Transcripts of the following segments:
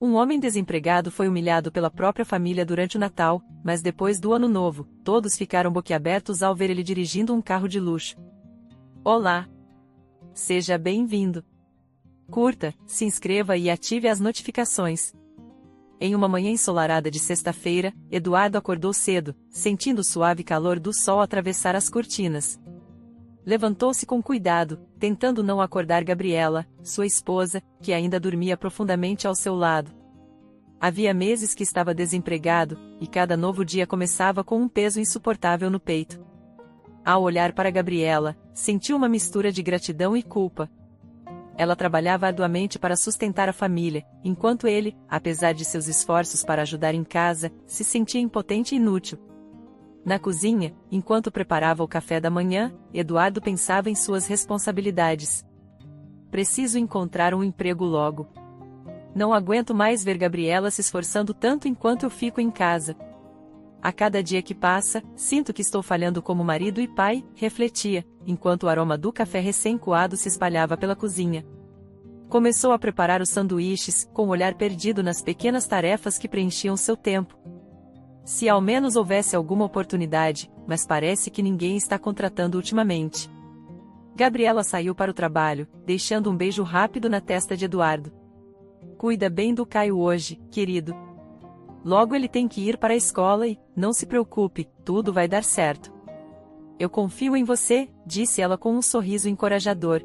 Um homem desempregado foi humilhado pela própria família durante o Natal, mas depois do Ano Novo, todos ficaram boquiabertos ao ver ele dirigindo um carro de luxo. Olá! Seja bem-vindo! Curta, se inscreva e ative as notificações. Em uma manhã ensolarada de sexta-feira, Eduardo acordou cedo, sentindo o suave calor do sol atravessar as cortinas. Levantou-se com cuidado, tentando não acordar Gabriela, sua esposa, que ainda dormia profundamente ao seu lado. Havia meses que estava desempregado, e cada novo dia começava com um peso insuportável no peito. Ao olhar para Gabriela, sentiu uma mistura de gratidão e culpa. Ela trabalhava arduamente para sustentar a família, enquanto ele, apesar de seus esforços para ajudar em casa, se sentia impotente e inútil. Na cozinha, enquanto preparava o café da manhã, Eduardo pensava em suas responsabilidades. Preciso encontrar um emprego logo. Não aguento mais ver Gabriela se esforçando tanto enquanto eu fico em casa. A cada dia que passa, sinto que estou falhando como marido e pai, refletia, enquanto o aroma do café recém-coado se espalhava pela cozinha. Começou a preparar os sanduíches, com o olhar perdido nas pequenas tarefas que preenchiam seu tempo. Se ao menos houvesse alguma oportunidade, mas parece que ninguém está contratando ultimamente. Gabriela saiu para o trabalho, deixando um beijo rápido na testa de Eduardo. Cuida bem do Caio hoje, querido. Logo ele tem que ir para a escola e, não se preocupe, tudo vai dar certo. Eu confio em você, disse ela com um sorriso encorajador.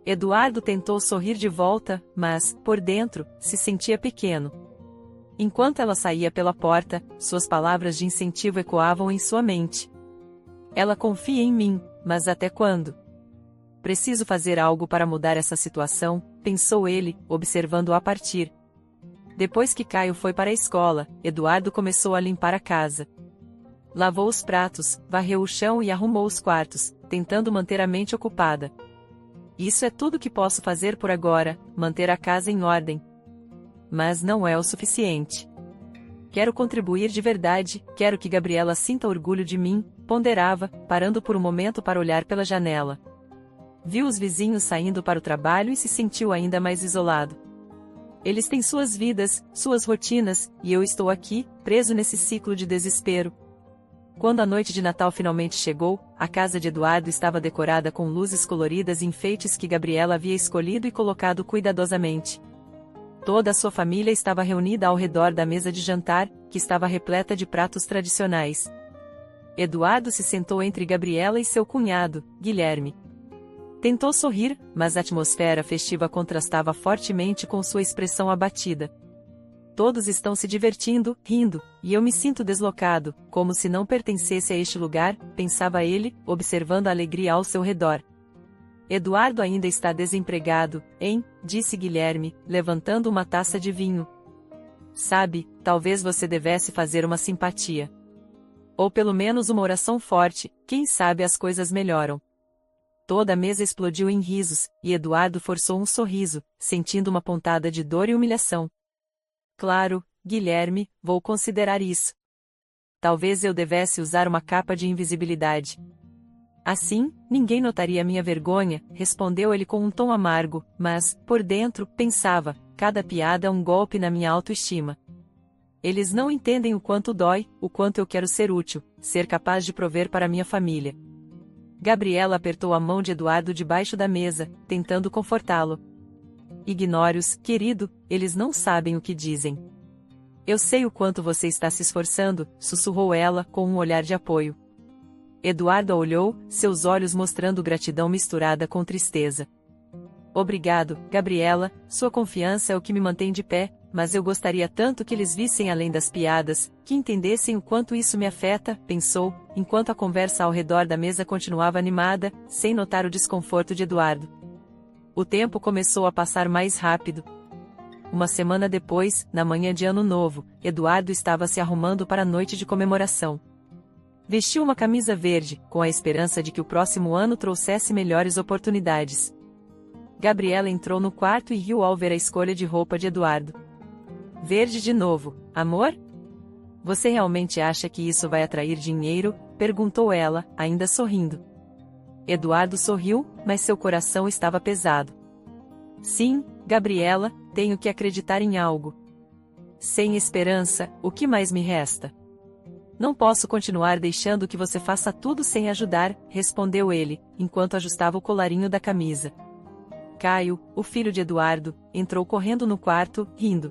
Eduardo tentou sorrir de volta, mas, por dentro, se sentia pequeno. Enquanto ela saía pela porta, suas palavras de incentivo ecoavam em sua mente. Ela confia em mim, mas até quando? Preciso fazer algo para mudar essa situação, pensou ele, observando-a partir. Depois que Caio foi para a escola, Eduardo começou a limpar a casa. Lavou os pratos, varreu o chão e arrumou os quartos, tentando manter a mente ocupada. Isso é tudo que posso fazer por agora, manter a casa em ordem. Mas não é o suficiente. Quero contribuir de verdade, quero que Gabriela sinta orgulho de mim, ponderava, parando por um momento para olhar pela janela. Viu os vizinhos saindo para o trabalho e se sentiu ainda mais isolado. Eles têm suas vidas, suas rotinas, e eu estou aqui, preso nesse ciclo de desespero. Quando a noite de Natal finalmente chegou, a casa de Eduardo estava decorada com luzes coloridas e enfeites que Gabriela havia escolhido e colocado cuidadosamente. Toda a sua família estava reunida ao redor da mesa de jantar, que estava repleta de pratos tradicionais. Eduardo se sentou entre Gabriela e seu cunhado, Guilherme. Tentou sorrir, mas a atmosfera festiva contrastava fortemente com sua expressão abatida. Todos estão se divertindo, rindo, e eu me sinto deslocado, como se não pertencesse a este lugar, pensava ele, observando a alegria ao seu redor. Eduardo ainda está desempregado, hein? Disse Guilherme, levantando uma taça de vinho. Sabe, talvez você devesse fazer uma simpatia. Ou pelo menos uma oração forte, quem sabe as coisas melhoram. Toda a mesa explodiu em risos, e Eduardo forçou um sorriso, sentindo uma pontada de dor e humilhação. Claro, Guilherme, vou considerar isso. Talvez eu devesse usar uma capa de invisibilidade. Assim, ninguém notaria minha vergonha, respondeu ele com um tom amargo, mas, por dentro, pensava, cada piada é um golpe na minha autoestima. Eles não entendem o quanto dói, o quanto eu quero ser útil, ser capaz de prover para minha família. Gabriela apertou a mão de Eduardo debaixo da mesa, tentando confortá-lo. Ignore-os, querido, eles não sabem o que dizem. Eu sei o quanto você está se esforçando, sussurrou ela, com um olhar de apoio. Eduardo a olhou, seus olhos mostrando gratidão misturada com tristeza. Obrigado, Gabriela, sua confiança é o que me mantém de pé, mas eu gostaria tanto que eles vissem além das piadas, que entendessem o quanto isso me afeta, pensou, enquanto a conversa ao redor da mesa continuava animada, sem notar o desconforto de Eduardo. O tempo começou a passar mais rápido. Uma semana depois, na manhã de Ano Novo, Eduardo estava se arrumando para a noite de comemoração. Vestiu uma camisa verde, com a esperança de que o próximo ano trouxesse melhores oportunidades. Gabriela entrou no quarto e riu ao ver a escolha de roupa de Eduardo. Verde de novo, amor? Você realmente acha que isso vai atrair dinheiro? Perguntou ela, ainda sorrindo. Eduardo sorriu, mas seu coração estava pesado. Sim, Gabriela, tenho que acreditar em algo. Sem esperança, o que mais me resta? Não posso continuar deixando que você faça tudo sem ajudar, respondeu ele, enquanto ajustava o colarinho da camisa. Caio, o filho de Eduardo, entrou correndo no quarto, rindo.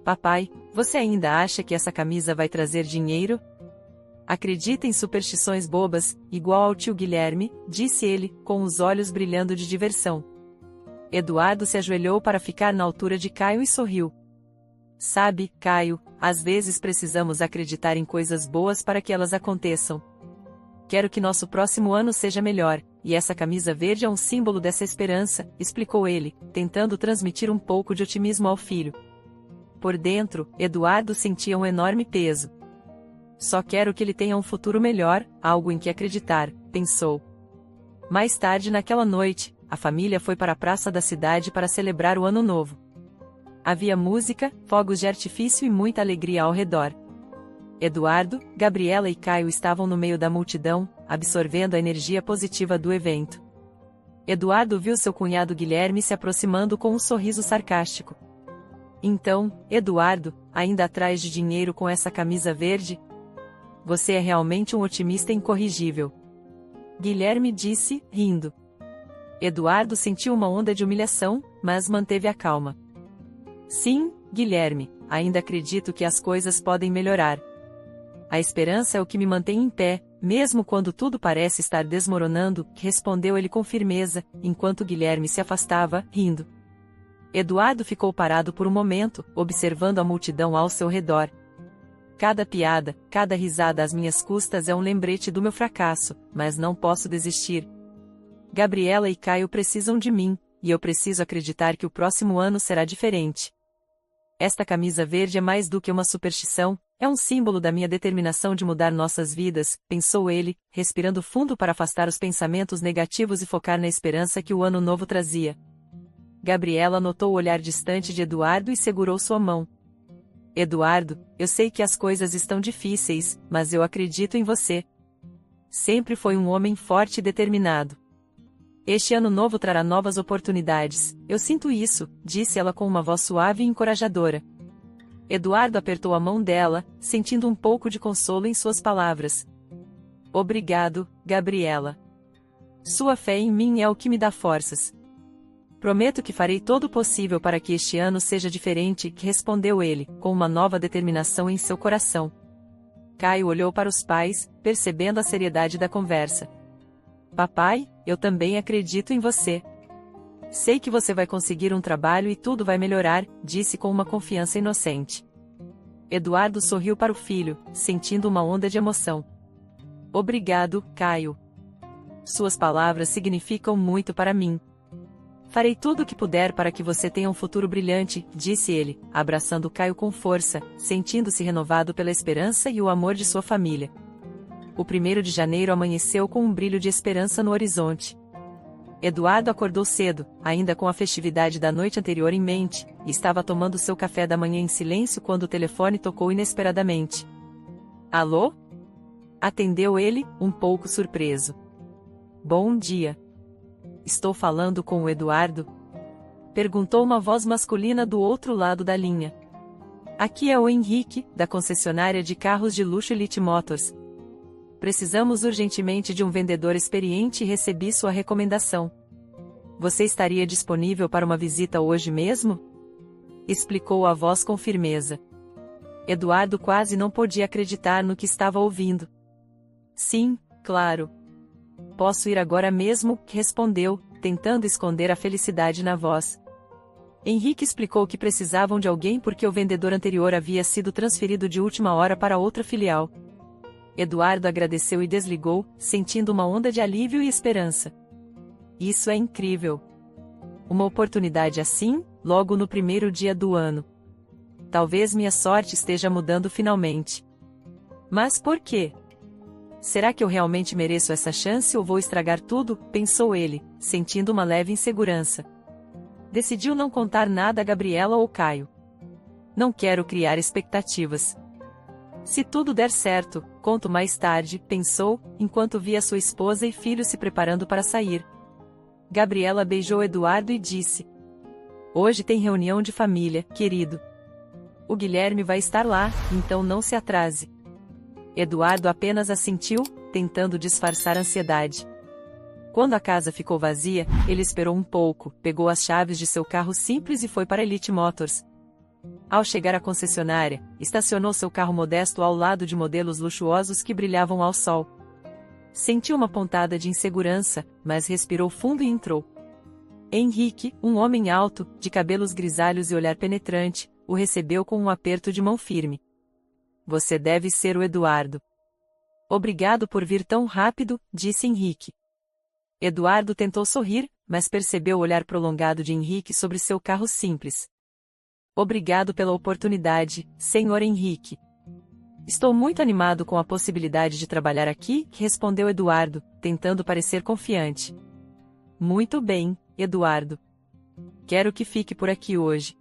Papai, você ainda acha que essa camisa vai trazer dinheiro? Acredita em superstições bobas, igual ao tio Guilherme, disse ele, com os olhos brilhando de diversão. Eduardo se ajoelhou para ficar na altura de Caio e sorriu. Sabe, Caio, às vezes precisamos acreditar em coisas boas para que elas aconteçam. Quero que nosso próximo ano seja melhor, e essa camisa verde é um símbolo dessa esperança, explicou ele, tentando transmitir um pouco de otimismo ao filho. Por dentro, Eduardo sentia um enorme peso. Só quero que ele tenha um futuro melhor, algo em que acreditar, pensou. Mais tarde naquela noite, a família foi para a praça da cidade para celebrar o Ano Novo. Havia música, fogos de artifício e muita alegria ao redor. Eduardo, Gabriela e Caio estavam no meio da multidão, absorvendo a energia positiva do evento. Eduardo viu seu cunhado Guilherme se aproximando com um sorriso sarcástico. Então, Eduardo, ainda atrás de dinheiro com essa camisa verde? Você é realmente um otimista incorrigível. Guilherme disse, rindo. Eduardo sentiu uma onda de humilhação, mas manteve a calma. Sim, Guilherme, ainda acredito que as coisas podem melhorar. A esperança é o que me mantém em pé, mesmo quando tudo parece estar desmoronando, respondeu ele com firmeza, enquanto Guilherme se afastava, rindo. Eduardo ficou parado por um momento, observando a multidão ao seu redor. Cada piada, cada risada às minhas custas é um lembrete do meu fracasso, mas não posso desistir. Gabriela e Caio precisam de mim, e eu preciso acreditar que o próximo ano será diferente. Esta camisa verde é mais do que uma superstição, é um símbolo da minha determinação de mudar nossas vidas, pensou ele, respirando fundo para afastar os pensamentos negativos e focar na esperança que o ano novo trazia. Gabriela notou o olhar distante de Eduardo e segurou sua mão. Eduardo, eu sei que as coisas estão difíceis, mas eu acredito em você. Sempre foi um homem forte e determinado. Este ano novo trará novas oportunidades, eu sinto isso, disse ela com uma voz suave e encorajadora. Eduardo apertou a mão dela, sentindo um pouco de consolo em suas palavras. Obrigado, Gabriela. Sua fé em mim é o que me dá forças. Prometo que farei todo o possível para que este ano seja diferente, respondeu ele, com uma nova determinação em seu coração. Caio olhou para os pais, percebendo a seriedade da conversa. Papai, eu também acredito em você. Sei que você vai conseguir um trabalho e tudo vai melhorar, disse com uma confiança inocente. Eduardo sorriu para o filho, sentindo uma onda de emoção. Obrigado, Caio. Suas palavras significam muito para mim. Farei tudo o que puder para que você tenha um futuro brilhante, disse ele, abraçando Caio com força, sentindo-se renovado pela esperança e o amor de sua família. O 1º de janeiro amanheceu com um brilho de esperança no horizonte. Eduardo acordou cedo, ainda com a festividade da noite anterior em mente, e estava tomando seu café da manhã em silêncio quando o telefone tocou inesperadamente. Alô? Atendeu ele, um pouco surpreso. Bom dia. Estou falando com o Eduardo? Perguntou uma voz masculina do outro lado da linha. Aqui é o Henrique, da concessionária de carros de luxo Elite Motors. Precisamos urgentemente de um vendedor experiente e recebi sua recomendação. Você estaria disponível para uma visita hoje mesmo? Explicou a voz com firmeza. Eduardo quase não podia acreditar no que estava ouvindo. Sim, claro. Posso ir agora mesmo, respondeu, tentando esconder a felicidade na voz. Henrique explicou que precisavam de alguém porque o vendedor anterior havia sido transferido de última hora para outra filial. Eduardo agradeceu e desligou, sentindo uma onda de alívio e esperança. Isso é incrível. Uma oportunidade assim, logo no 1º dia do ano. Talvez minha sorte esteja mudando finalmente. Mas por quê? Será que eu realmente mereço essa chance ou vou estragar tudo? Pensou ele, sentindo uma leve insegurança. Decidiu não contar nada a Gabriela ou Caio. Não quero criar expectativas. Se tudo der certo, conto mais tarde, pensou, enquanto via sua esposa e filho se preparando para sair. Gabriela beijou Eduardo e disse: Hoje tem reunião de família, querido. O Guilherme vai estar lá, então não se atrase. Eduardo apenas assentiu, tentando disfarçar a ansiedade. Quando a casa ficou vazia, ele esperou um pouco, pegou as chaves de seu carro simples e foi para Elite Motors. Ao chegar à concessionária, estacionou seu carro modesto ao lado de modelos luxuosos que brilhavam ao sol. Sentiu uma pontada de insegurança, mas respirou fundo e entrou. Henrique, um homem alto, de cabelos grisalhos e olhar penetrante, o recebeu com um aperto de mão firme. Você deve ser o Eduardo. Obrigado por vir tão rápido, disse Henrique. Eduardo tentou sorrir, mas percebeu o olhar prolongado de Henrique sobre seu carro simples. Obrigado pela oportunidade, Senhor Henrique. Estou muito animado com a possibilidade de trabalhar aqui, respondeu Eduardo, tentando parecer confiante. Muito bem, Eduardo. Quero que fique por aqui hoje.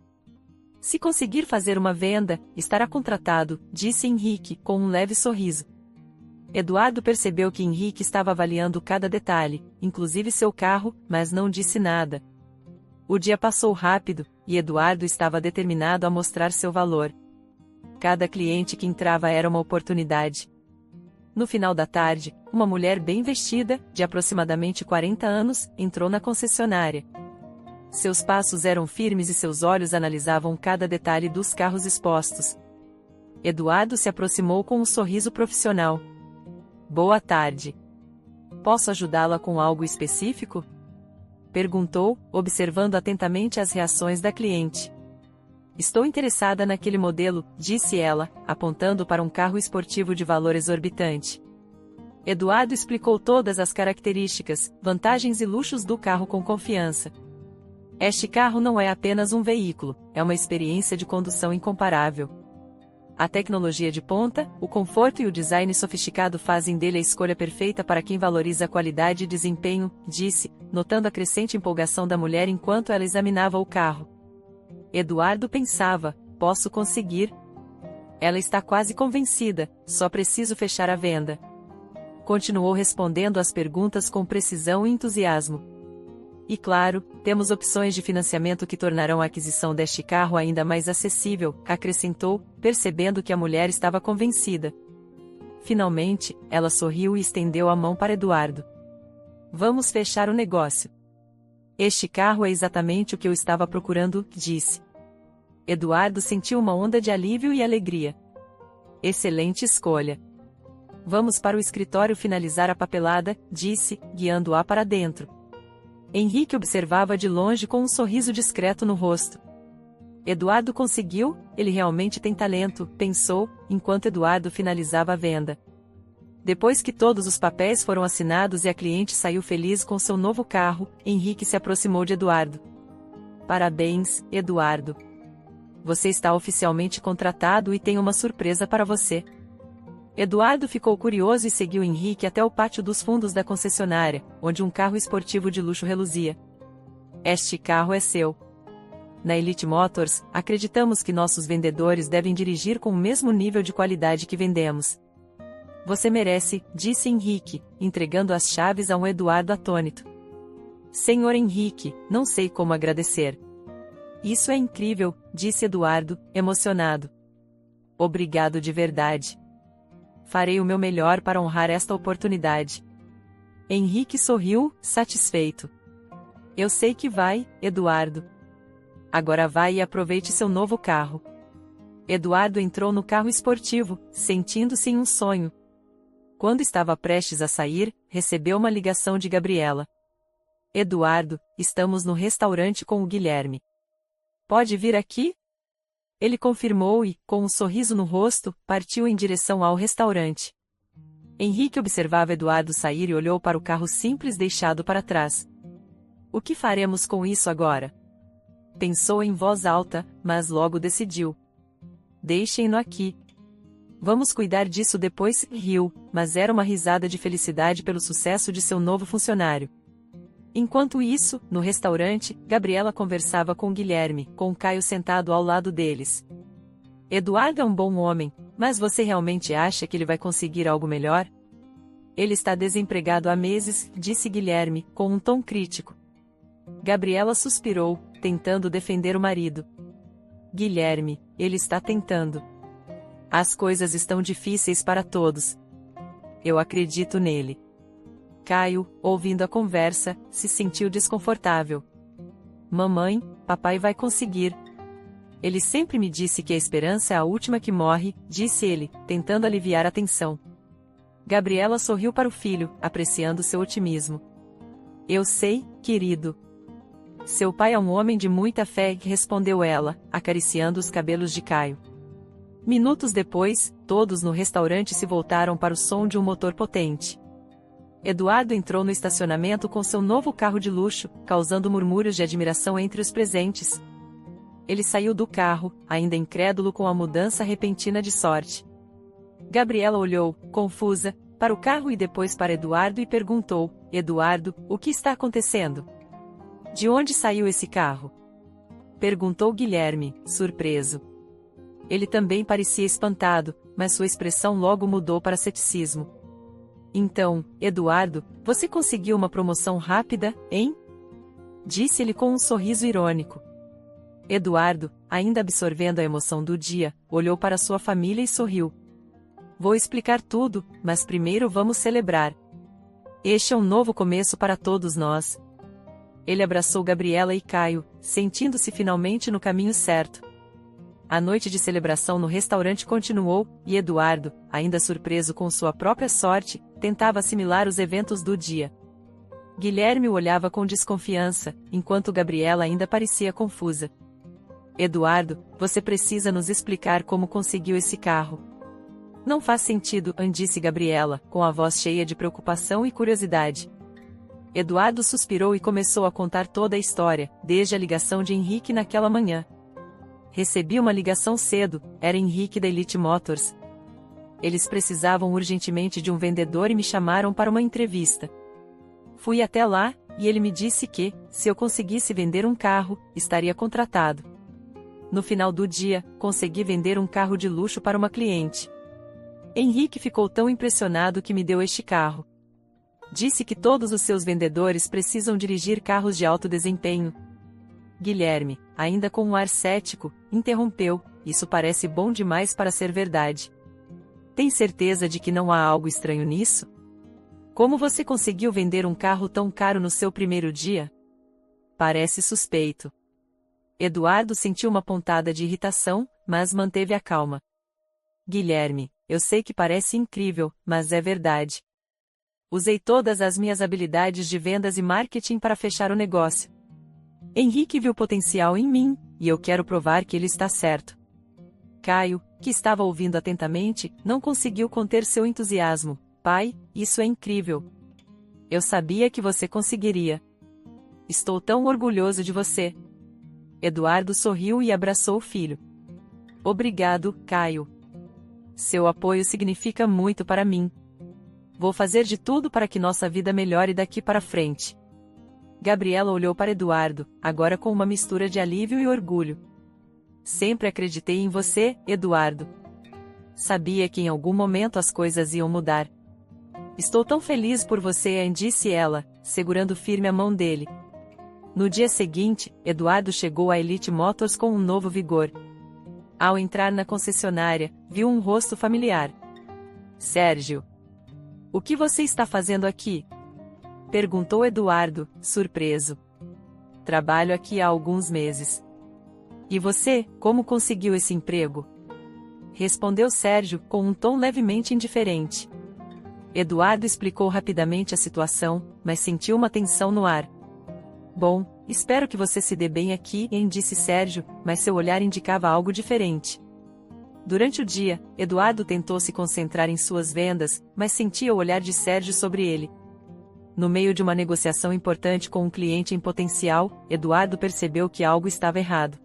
Se conseguir fazer uma venda, estará contratado, disse Henrique, com um leve sorriso. Eduardo percebeu que Henrique estava avaliando cada detalhe, inclusive seu carro, mas não disse nada. O dia passou rápido, e Eduardo estava determinado a mostrar seu valor. Cada cliente que entrava era uma oportunidade. No final da tarde, uma mulher bem vestida, de aproximadamente 40 anos, entrou na concessionária. Seus passos eram firmes e seus olhos analisavam cada detalhe dos carros expostos. Eduardo se aproximou com um sorriso profissional. Boa tarde. Posso ajudá-la com algo específico? Perguntou, observando atentamente as reações da cliente. Estou interessada naquele modelo, disse ela, apontando para um carro esportivo de valor exorbitante. Eduardo explicou todas as características, vantagens e luxos do carro com confiança. Este carro não é apenas um veículo, é uma experiência de condução incomparável. A tecnologia de ponta, o conforto e o design sofisticado fazem dele a escolha perfeita para quem valoriza a qualidade e desempenho, disse, notando a crescente empolgação da mulher enquanto ela examinava o carro. Eduardo pensava, posso conseguir? Ela está quase convencida, só preciso fechar a venda. Continuou respondendo às perguntas com precisão e entusiasmo. E claro, temos opções de financiamento que tornarão a aquisição deste carro ainda mais acessível, acrescentou, percebendo que a mulher estava convencida. Finalmente, ela sorriu e estendeu a mão para Eduardo. Vamos fechar o negócio. Este carro é exatamente o que eu estava procurando, disse. Eduardo sentiu uma onda de alívio e alegria. Excelente escolha. Vamos para o escritório finalizar a papelada, disse, guiando-a para dentro. Henrique observava de longe com um sorriso discreto no rosto. Eduardo conseguiu, ele realmente tem talento, pensou, enquanto Eduardo finalizava a venda. Depois que todos os papéis foram assinados e a cliente saiu feliz com seu novo carro, Henrique se aproximou de Eduardo. Parabéns, Eduardo. Você está oficialmente contratado e tem uma surpresa para você. Eduardo ficou curioso e seguiu Henrique até o pátio dos fundos da concessionária, onde um carro esportivo de luxo reluzia. Este carro é seu. Na Elite Motors, acreditamos que nossos vendedores devem dirigir com o mesmo nível de qualidade que vendemos. Você merece, disse Henrique, entregando as chaves a um Eduardo atônito. Senhor Henrique, não sei como agradecer. Isso é incrível, disse Eduardo, emocionado. Obrigado de verdade. Farei o meu melhor para honrar esta oportunidade. Henrique sorriu, satisfeito. Eu sei que vai, Eduardo. Agora vai e aproveite seu novo carro. Eduardo entrou no carro esportivo, sentindo-se em um sonho. Quando estava prestes a sair, recebeu uma ligação de Gabriela. Eduardo, estamos no restaurante com o Guilherme. Pode vir aqui? Ele confirmou e, com um sorriso no rosto, partiu em direção ao restaurante. Henrique observava Eduardo sair e olhou para o carro simples deixado para trás. O que faremos com isso agora? Pensou em voz alta, mas logo decidiu. Deixem-no aqui. Vamos cuidar disso depois, riu, mas era uma risada de felicidade pelo sucesso de seu novo funcionário. Enquanto isso, no restaurante, Gabriela conversava com Guilherme, com Caio sentado ao lado deles. Eduardo é um bom homem, mas você realmente acha que ele vai conseguir algo melhor? Ele está desempregado há meses, disse Guilherme, com um tom crítico. Gabriela suspirou, tentando defender o marido. Guilherme, ele está tentando. As coisas estão difíceis para todos. Eu acredito nele. Caio, ouvindo a conversa, se sentiu desconfortável. Mamãe, papai vai conseguir. Ele sempre me disse que a esperança é a última que morre, disse ele, tentando aliviar a tensão. Gabriela sorriu para o filho, apreciando seu otimismo. Eu sei, querido. Seu pai é um homem de muita fé, respondeu ela, acariciando os cabelos de Caio. Minutos depois, todos no restaurante se voltaram para o som de um motor potente. Eduardo entrou no estacionamento com seu novo carro de luxo, causando murmúrios de admiração entre os presentes. Ele saiu do carro, ainda incrédulo com a mudança repentina de sorte. Gabriela olhou, confusa, para o carro e depois para Eduardo e perguntou: Eduardo, o que está acontecendo? De onde saiu esse carro? Perguntou Guilherme, surpreso. Ele também parecia espantado, mas sua expressão logo mudou para ceticismo. Então, Eduardo, você conseguiu uma promoção rápida, hein? Disse ele com um sorriso irônico. Eduardo, ainda absorvendo a emoção do dia, olhou para sua família e sorriu. Vou explicar tudo, mas primeiro vamos celebrar. Este é um novo começo para todos nós. Ele abraçou Gabriela e Caio, sentindo-se finalmente no caminho certo. A noite de celebração no restaurante continuou, e Eduardo, ainda surpreso com sua própria sorte, tentava assimilar os eventos do dia. Guilherme o olhava com desconfiança, enquanto Gabriela ainda parecia confusa. Eduardo, você precisa nos explicar como conseguiu esse carro. Não faz sentido, disse Gabriela, com a voz cheia de preocupação e curiosidade. Eduardo suspirou e começou a contar toda a história, desde a ligação de Henrique naquela manhã. Recebi uma ligação cedo, era Henrique da Elite Motors. Eles precisavam urgentemente de um vendedor e me chamaram para uma entrevista. Fui até lá, e ele me disse que, se eu conseguisse vender um carro, estaria contratado. No final do dia, consegui vender um carro de luxo para uma cliente. Henrique ficou tão impressionado que me deu este carro. Disse que todos os seus vendedores precisam dirigir carros de alto desempenho. Guilherme, ainda com um ar cético, interrompeu: isso parece bom demais para ser verdade. Tem certeza de que não há algo estranho nisso? Como você conseguiu vender um carro tão caro no seu primeiro dia? Parece suspeito. Eduardo sentiu uma pontada de irritação, mas manteve a calma. Guilherme, eu sei que parece incrível, mas é verdade. Usei todas as minhas habilidades de vendas e marketing para fechar o negócio. Henrique viu potencial em mim, e eu quero provar que ele está certo. Caio, que estava ouvindo atentamente, não conseguiu conter seu entusiasmo. Pai, isso é incrível. Eu sabia que você conseguiria. Estou tão orgulhoso de você. Eduardo sorriu e abraçou o filho. Obrigado, Caio. Seu apoio significa muito para mim. Vou fazer de tudo para que nossa vida melhore daqui para frente. Gabriela olhou para Eduardo, agora com uma mistura de alívio e orgulho. Sempre acreditei em você, Eduardo. Sabia que em algum momento as coisas iam mudar. Estou tão feliz por você, disse ela, segurando firme a mão dele. No dia seguinte, Eduardo chegou à Elite Motors com um novo vigor. Ao entrar na concessionária, viu um rosto familiar. Sérgio. O que você está fazendo aqui? Perguntou Eduardo, surpreso. Trabalho aqui há alguns meses. E você, como conseguiu esse emprego? Respondeu Sérgio, com um tom levemente indiferente. Eduardo explicou rapidamente a situação, mas sentiu uma tensão no ar. Bom, espero que você se dê bem aqui, disse Sérgio, mas seu olhar indicava algo diferente. Durante o dia, Eduardo tentou se concentrar em suas vendas, mas sentia o olhar de Sérgio sobre ele. No meio de uma negociação importante com um cliente em potencial, Eduardo percebeu que algo estava errado.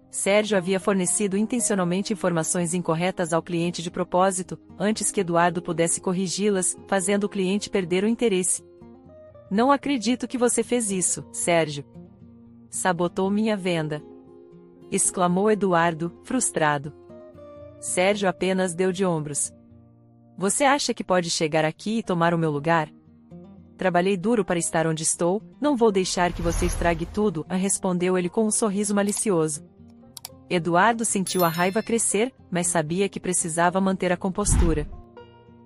Sérgio havia fornecido intencionalmente informações incorretas ao cliente de propósito, antes que Eduardo pudesse corrigi-las, fazendo o cliente perder o interesse. Não acredito que você fez isso, Sérgio. Sabotou minha venda. Exclamou Eduardo, frustrado. Sérgio apenas deu de ombros. Você acha que pode chegar aqui e tomar o meu lugar? Trabalhei duro para estar onde estou, não vou deixar que você estrague tudo, respondeu ele com um sorriso malicioso. Eduardo sentiu a raiva crescer, mas sabia que precisava manter a compostura.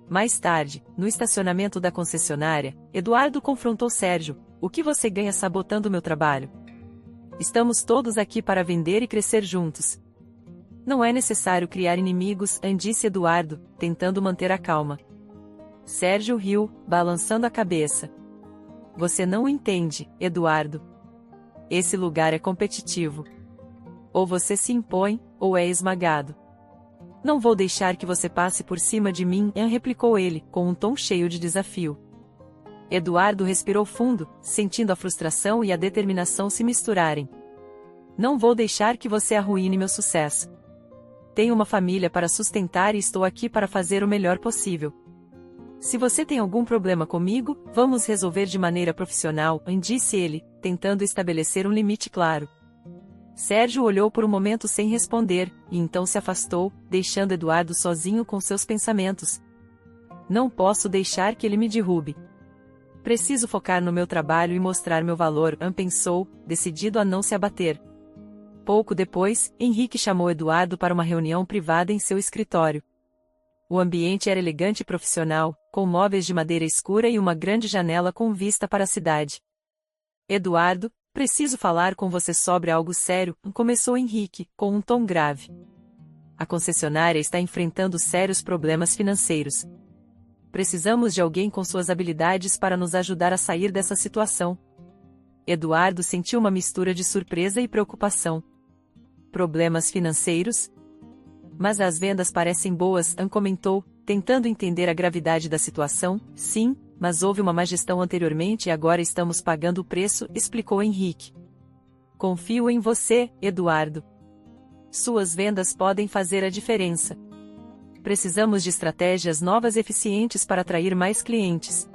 Mais tarde, no estacionamento da concessionária, Eduardo confrontou Sérgio: "O que você ganha sabotando meu trabalho? Estamos todos aqui para vender e crescer juntos. Não é necessário criar inimigos", disse Eduardo, tentando manter a calma. Sérgio riu, balançando a cabeça. "Você não entende, Eduardo. Esse lugar é competitivo. Ou você se impõe, ou é esmagado. Não vou deixar que você passe por cima de mim", replicou ele, com um tom cheio de desafio. Eduardo respirou fundo, sentindo a frustração e a determinação se misturarem. "Não vou deixar que você arruine meu sucesso. Tenho uma família para sustentar e estou aqui para fazer o melhor possível. Se você tem algum problema comigo, vamos resolver de maneira profissional", disse ele, tentando estabelecer um limite claro. Sérgio olhou por um momento sem responder, e então se afastou, deixando Eduardo sozinho com seus pensamentos. "Não posso deixar que ele me derrube. Preciso focar no meu trabalho e mostrar meu valor", pensou, decidido a não se abater. Pouco depois, Henrique chamou Eduardo para uma reunião privada em seu escritório. O ambiente era elegante e profissional, com móveis de madeira escura e uma grande janela com vista para a cidade. "Eduardo, preciso falar com você sobre algo sério", começou Henrique, com um tom grave. "A concessionária está enfrentando sérios problemas financeiros. Precisamos de alguém com suas habilidades para nos ajudar a sair dessa situação." Eduardo sentiu uma mistura de surpresa e preocupação. "Problemas financeiros? Mas as vendas parecem boas", comentou, tentando entender a gravidade da situação. "Sim, mas houve uma má gestão anteriormente e agora estamos pagando o preço", explicou Henrique. "Confio em você, Eduardo. Suas vendas podem fazer a diferença. Precisamos de estratégias novas e eficientes para atrair mais clientes."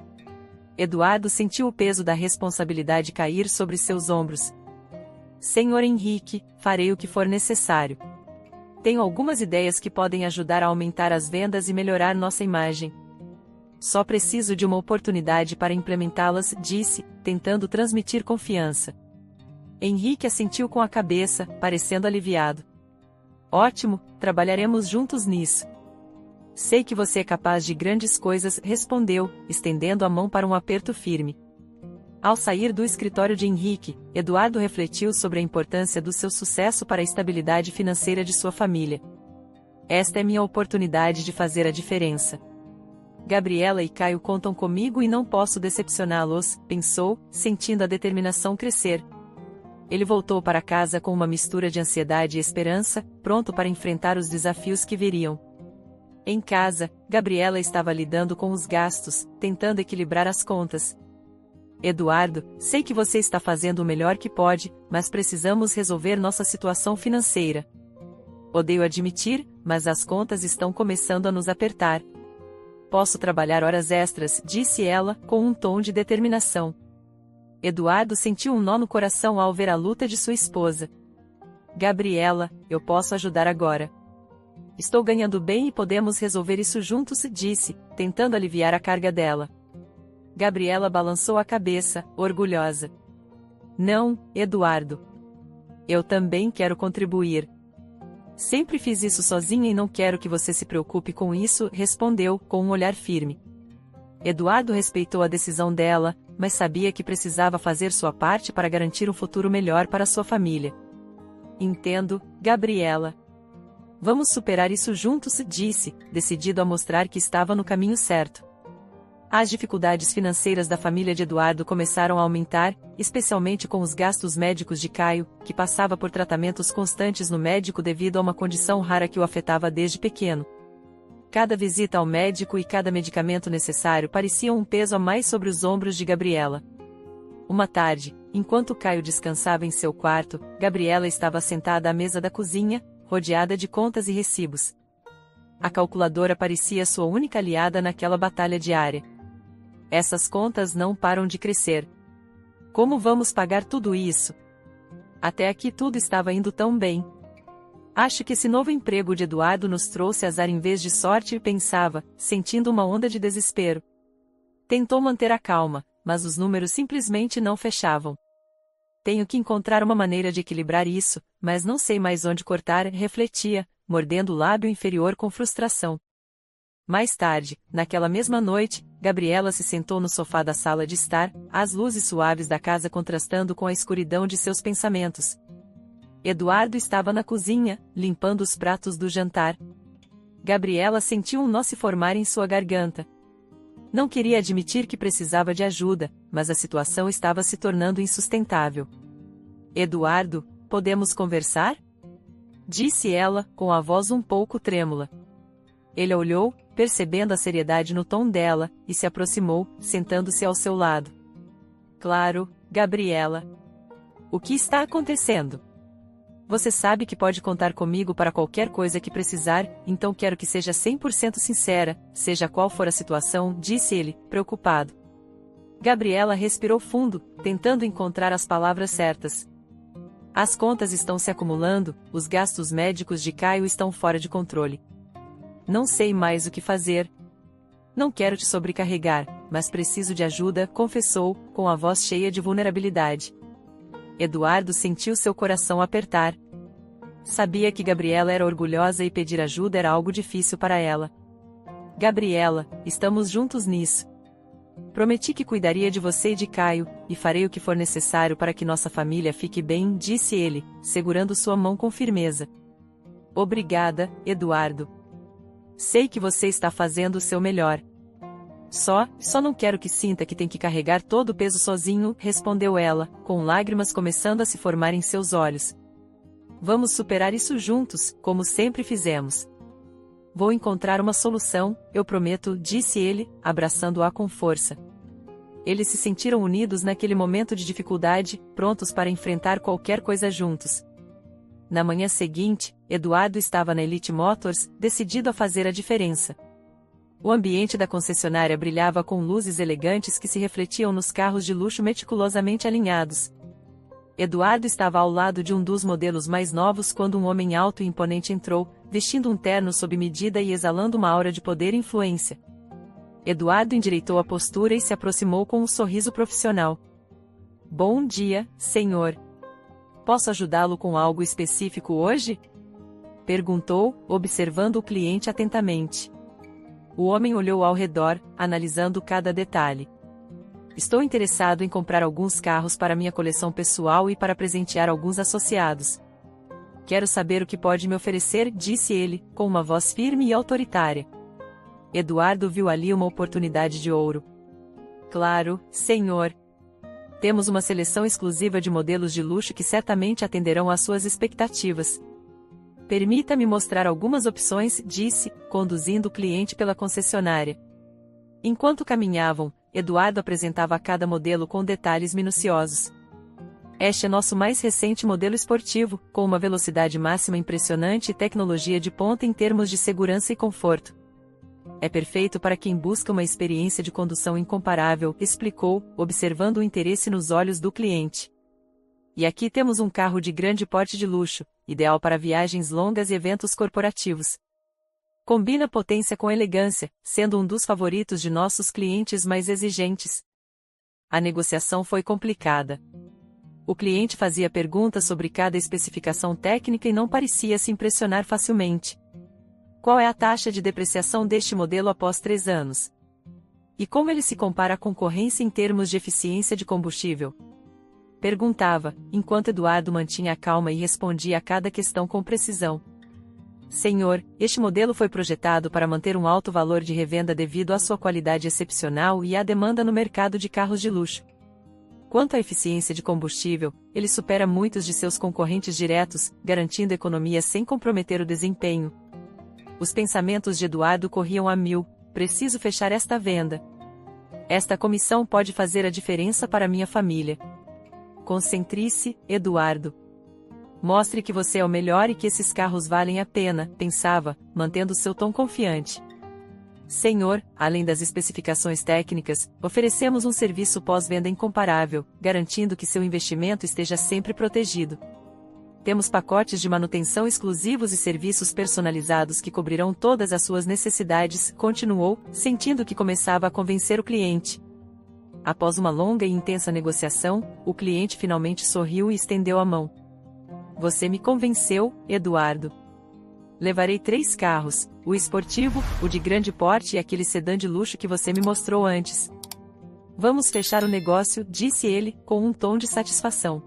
Eduardo sentiu o peso da responsabilidade cair sobre seus ombros. "Senhor Henrique, farei o que for necessário. Tenho algumas ideias que podem ajudar a aumentar as vendas e melhorar nossa imagem. Só preciso de uma oportunidade para implementá-las", disse, tentando transmitir confiança. Henrique assentiu com a cabeça, parecendo aliviado. "Ótimo, trabalharemos juntos nisso. Sei que você é capaz de grandes coisas", respondeu, estendendo a mão para um aperto firme. Ao sair do escritório de Henrique, Eduardo refletiu sobre a importância do seu sucesso para a estabilidade financeira de sua família. "Esta é minha oportunidade de fazer a diferença. Gabriela e Caio contam comigo e não posso decepcioná-los", pensou, sentindo a determinação crescer. Ele voltou para casa com uma mistura de ansiedade e esperança, pronto para enfrentar os desafios que viriam. Em casa, Gabriela estava lidando com os gastos, tentando equilibrar as contas. "Eduardo, sei que você está fazendo o melhor que pode, mas precisamos resolver nossa situação financeira. Odeio admitir, mas as contas estão começando a nos apertar. Posso trabalhar horas extras", disse ela, com um tom de determinação. Eduardo sentiu um nó no coração ao ver a luta de sua esposa. "Gabriela, eu posso ajudar agora. Estou ganhando bem e podemos resolver isso juntos", disse, tentando aliviar a carga dela. Gabriela balançou a cabeça, orgulhosa. "Não, Eduardo. Eu também quero contribuir. Sempre fiz isso sozinha e não quero que você se preocupe com isso", respondeu, com um olhar firme. Eduardo respeitou a decisão dela, mas sabia que precisava fazer sua parte para garantir um futuro melhor para sua família. "Entendo, Gabriela. Vamos superar isso juntos", disse, decidido a mostrar que estava no caminho certo. As dificuldades financeiras da família de Eduardo começaram a aumentar, especialmente com os gastos médicos de Caio, que passava por tratamentos constantes no médico devido a uma condição rara que o afetava desde pequeno. Cada visita ao médico e cada medicamento necessário pareciam um peso a mais sobre os ombros de Gabriela. Uma tarde, enquanto Caio descansava em seu quarto, Gabriela estava sentada à mesa da cozinha, rodeada de contas e recibos. A calculadora parecia sua única aliada naquela batalha diária. "Essas contas não param de crescer. Como vamos pagar tudo isso? Até aqui tudo estava indo tão bem. Acho que esse novo emprego de Eduardo nos trouxe azar em vez de sorte", pensava, sentindo uma onda de desespero. Tentou manter a calma, mas os números simplesmente não fechavam. Tenho que encontrar uma maneira de equilibrar isso, mas não sei mais onde cortar, refletia, mordendo o lábio inferior com frustração. Mais tarde, naquela mesma noite, Gabriela se sentou no sofá da sala de estar, as luzes suaves da casa contrastando com a escuridão de seus pensamentos. Eduardo estava na cozinha, limpando os pratos do jantar. Gabriela sentiu um nó se formar em sua garganta. Não queria admitir que precisava de ajuda, mas a situação estava se tornando insustentável. Eduardo, podemos conversar? Disse ela, com a voz um pouco trêmula. Ele olhou, percebendo a seriedade no tom dela, e se aproximou, sentando-se ao seu lado. Claro, Gabriela. O que está acontecendo? Você sabe que pode contar comigo para qualquer coisa que precisar, então quero que seja 100% sincera, seja qual for a situação, disse ele, preocupado. Gabriela respirou fundo, tentando encontrar as palavras certas. As contas estão se acumulando, os gastos médicos de Caio estão fora de controle. Não sei mais o que fazer. Não quero te sobrecarregar, mas preciso de ajuda, confessou, com a voz cheia de vulnerabilidade. Eduardo sentiu seu coração apertar. Sabia que Gabriela era orgulhosa e pedir ajuda era algo difícil para ela. Gabriela, estamos juntos nisso. Prometi que cuidaria de você e de Caio, e farei o que for necessário para que nossa família fique bem, disse ele, segurando sua mão com firmeza. Obrigada, Eduardo. Sei que você está fazendo o seu melhor. Só não quero que sinta que tem que carregar todo o peso sozinho, respondeu ela, com lágrimas começando a se formar em seus olhos. Vamos superar isso juntos, como sempre fizemos. Vou encontrar uma solução, eu prometo, disse ele, abraçando-a com força. Eles se sentiram unidos naquele momento de dificuldade, prontos para enfrentar qualquer coisa juntos. Na manhã seguinte, Eduardo estava na Elite Motors, decidido a fazer a diferença. O ambiente da concessionária brilhava com luzes elegantes que se refletiam nos carros de luxo meticulosamente alinhados. Eduardo estava ao lado de um dos modelos mais novos quando um homem alto e imponente entrou, vestindo um terno sob medida e exalando uma aura de poder e influência. Eduardo endireitou a postura e se aproximou com um sorriso profissional. Bom dia, senhor. Posso ajudá-lo com algo específico hoje? Perguntou, observando o cliente atentamente. O homem olhou ao redor, analisando cada detalhe. Estou interessado em comprar alguns carros para minha coleção pessoal e para presentear alguns associados. Quero saber o que pode me oferecer, disse ele, com uma voz firme e autoritária. Eduardo viu ali uma oportunidade de ouro. Claro, senhor. Temos uma seleção exclusiva de modelos de luxo que certamente atenderão às suas expectativas. Permita-me mostrar algumas opções, disse, conduzindo o cliente pela concessionária. Enquanto caminhavam, Eduardo apresentava cada modelo com detalhes minuciosos. Este é nosso mais recente modelo esportivo, com uma velocidade máxima impressionante e tecnologia de ponta em termos de segurança e conforto. É perfeito para quem busca uma experiência de condução incomparável, explicou, observando o interesse nos olhos do cliente. E aqui temos um carro de grande porte de luxo, ideal para viagens longas e eventos corporativos. Combina potência com elegância, sendo um dos favoritos de nossos clientes mais exigentes. A negociação foi complicada. O cliente fazia perguntas sobre cada especificação técnica e não parecia se impressionar facilmente. Qual é a taxa de depreciação deste modelo após 3 anos? E como ele se compara à concorrência em termos de eficiência de combustível? Perguntava, enquanto Eduardo mantinha a calma e respondia a cada questão com precisão. Senhor, este modelo foi projetado para manter um alto valor de revenda devido à sua qualidade excepcional e à demanda no mercado de carros de luxo. Quanto à eficiência de combustível, ele supera muitos de seus concorrentes diretos, garantindo economia sem comprometer o desempenho. Os pensamentos de Eduardo corriam a mil. Preciso fechar esta venda. Esta comissão pode fazer a diferença para minha família. Concentre-se, Eduardo. Mostre que você é o melhor e que esses carros valem a pena, pensava, mantendo seu tom confiante. Senhor, além das especificações técnicas, oferecemos um serviço pós-venda incomparável, garantindo que seu investimento esteja sempre protegido. Temos pacotes de manutenção exclusivos e serviços personalizados que cobrirão todas as suas necessidades, continuou, sentindo que começava a convencer o cliente. Após uma longa e intensa negociação, o cliente finalmente sorriu e estendeu a mão. Você me convenceu, Eduardo. Levarei 3 carros, o esportivo, o de grande porte e aquele sedã de luxo que você me mostrou antes. Vamos fechar o negócio, disse ele, com um tom de satisfação.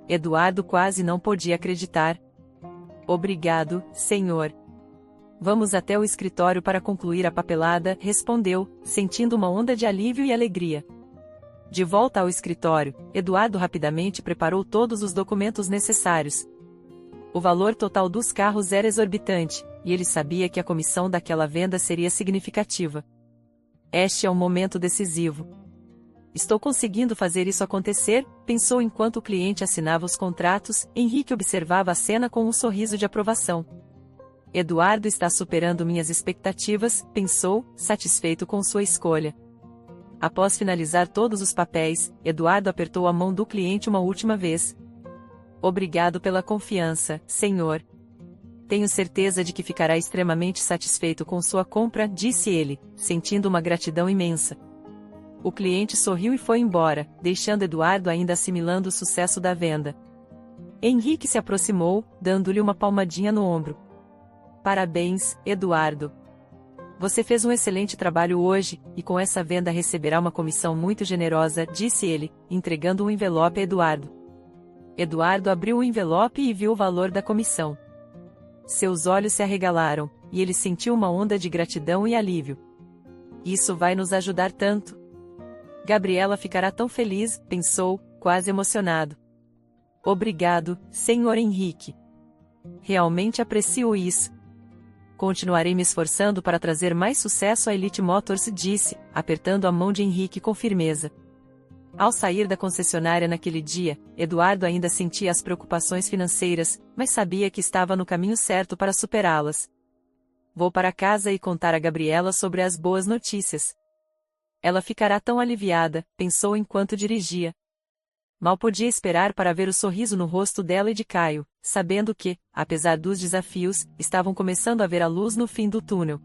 Eduardo quase não podia acreditar. Obrigado, senhor. Vamos até o escritório para concluir a papelada, respondeu, sentindo uma onda de alívio e alegria. De volta ao escritório, Eduardo rapidamente preparou todos os documentos necessários. O valor total dos carros era exorbitante, e ele sabia que a comissão daquela venda seria significativa. Este é um momento decisivo. Estou conseguindo fazer isso acontecer, pensou enquanto o cliente assinava os contratos. Henrique observava a cena com um sorriso de aprovação. Eduardo está superando minhas expectativas, pensou, satisfeito com sua escolha. Após finalizar todos os papéis, Eduardo apertou a mão do cliente uma última vez. Obrigado pela confiança, senhor. Tenho certeza de que ficará extremamente satisfeito com sua compra, disse ele, sentindo uma gratidão imensa. O cliente sorriu e foi embora, deixando Eduardo ainda assimilando o sucesso da venda. Henrique se aproximou, dando-lhe uma palmadinha no ombro. Parabéns, Eduardo. Você fez um excelente trabalho hoje, e com essa venda receberá uma comissão muito generosa, disse ele, entregando um envelope a Eduardo. Eduardo abriu o envelope e viu o valor da comissão. Seus olhos se arregalaram, e ele sentiu uma onda de gratidão e alívio. Isso vai nos ajudar tanto. Gabriela ficará tão feliz, pensou, quase emocionado. Obrigado, senhor Henrique. Realmente aprecio isso. Continuarei me esforçando para trazer mais sucesso à Elite Motors, disse, apertando a mão de Henrique com firmeza. Ao sair da concessionária naquele dia, Eduardo ainda sentia as preocupações financeiras, mas sabia que estava no caminho certo para superá-las. Vou para casa e contar a Gabriela sobre as boas notícias. Ela ficará tão aliviada, pensou enquanto dirigia. Mal podia esperar para ver o sorriso no rosto dela e de Caio, sabendo que, apesar dos desafios, estavam começando a ver a luz no fim do túnel.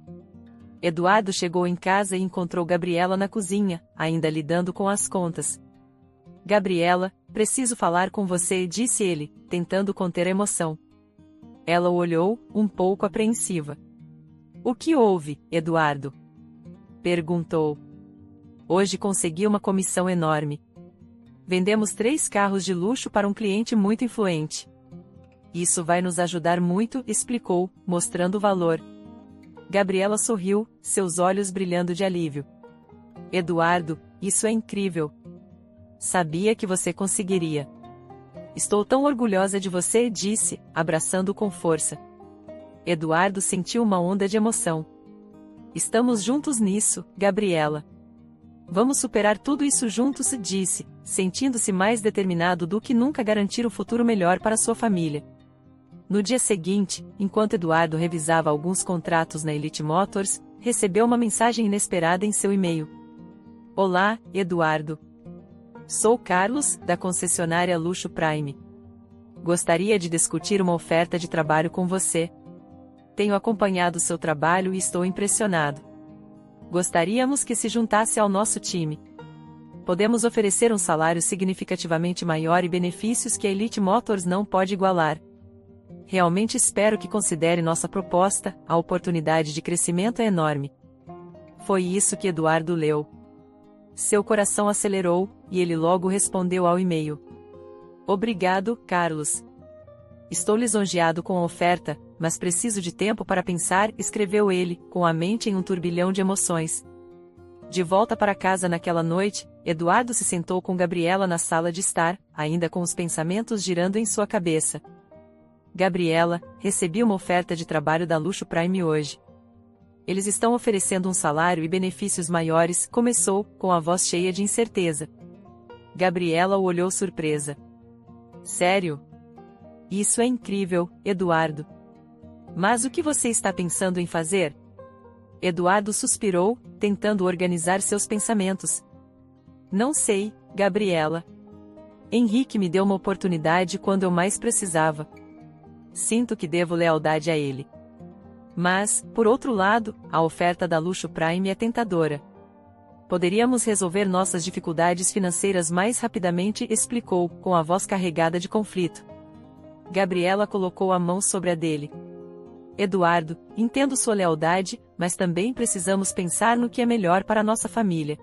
Eduardo chegou em casa e encontrou Gabriela na cozinha, ainda lidando com as contas. Gabriela, preciso falar com você, disse ele, tentando conter a emoção. Ela o olhou, um pouco apreensiva. O que houve, Eduardo? Perguntou. Hoje consegui uma comissão enorme. Vendemos 3 carros de luxo para um cliente muito influente. Isso vai nos ajudar muito, explicou, mostrando o valor. Gabriela sorriu, seus olhos brilhando de alívio. Eduardo, isso é incrível. Sabia que você conseguiria. Estou tão orgulhosa de você, disse, abraçando-o com força. Eduardo sentiu uma onda de emoção. Estamos juntos nisso, Gabriela. Vamos superar tudo isso juntos, disse, sentindo-se mais determinado do que nunca a garantir um futuro melhor para sua família. No dia seguinte, enquanto Eduardo revisava alguns contratos na Elite Motors, recebeu uma mensagem inesperada em seu e-mail. Olá, Eduardo. Sou Carlos, da concessionária Luxo Prime. Gostaria de discutir uma oferta de trabalho com você. Tenho acompanhado seu trabalho e estou impressionado. Gostaríamos que se juntasse ao nosso time. Podemos oferecer um salário significativamente maior e benefícios que a Elite Motors não pode igualar. Realmente espero que considere nossa proposta, a oportunidade de crescimento é enorme. Foi isso que Eduardo leu. Seu coração acelerou, e ele logo respondeu ao e-mail. Obrigado, Carlos. Estou lisonjeado com a oferta, mas preciso de tempo para pensar, escreveu ele, com a mente em um turbilhão de emoções. De volta para casa naquela noite, Eduardo se sentou com Gabriela na sala de estar, ainda com os pensamentos girando em sua cabeça. Gabriela, recebi uma oferta de trabalho da Luxo Prime hoje. Eles estão oferecendo um salário e benefícios maiores, começou, com a voz cheia de incerteza. Gabriela o olhou surpresa. Sério? Isso é incrível, Eduardo. Mas o que você está pensando em fazer? Eduardo suspirou, tentando organizar seus pensamentos. Não sei, Gabriela. Henrique me deu uma oportunidade quando eu mais precisava. Sinto que devo lealdade a ele. Mas, por outro lado, a oferta da Luxo Prime é tentadora. Poderíamos resolver nossas dificuldades financeiras mais rapidamente, explicou, com a voz carregada de conflito. Gabriela colocou a mão sobre a dele. Eduardo, entendo sua lealdade, mas também precisamos pensar no que é melhor para nossa família.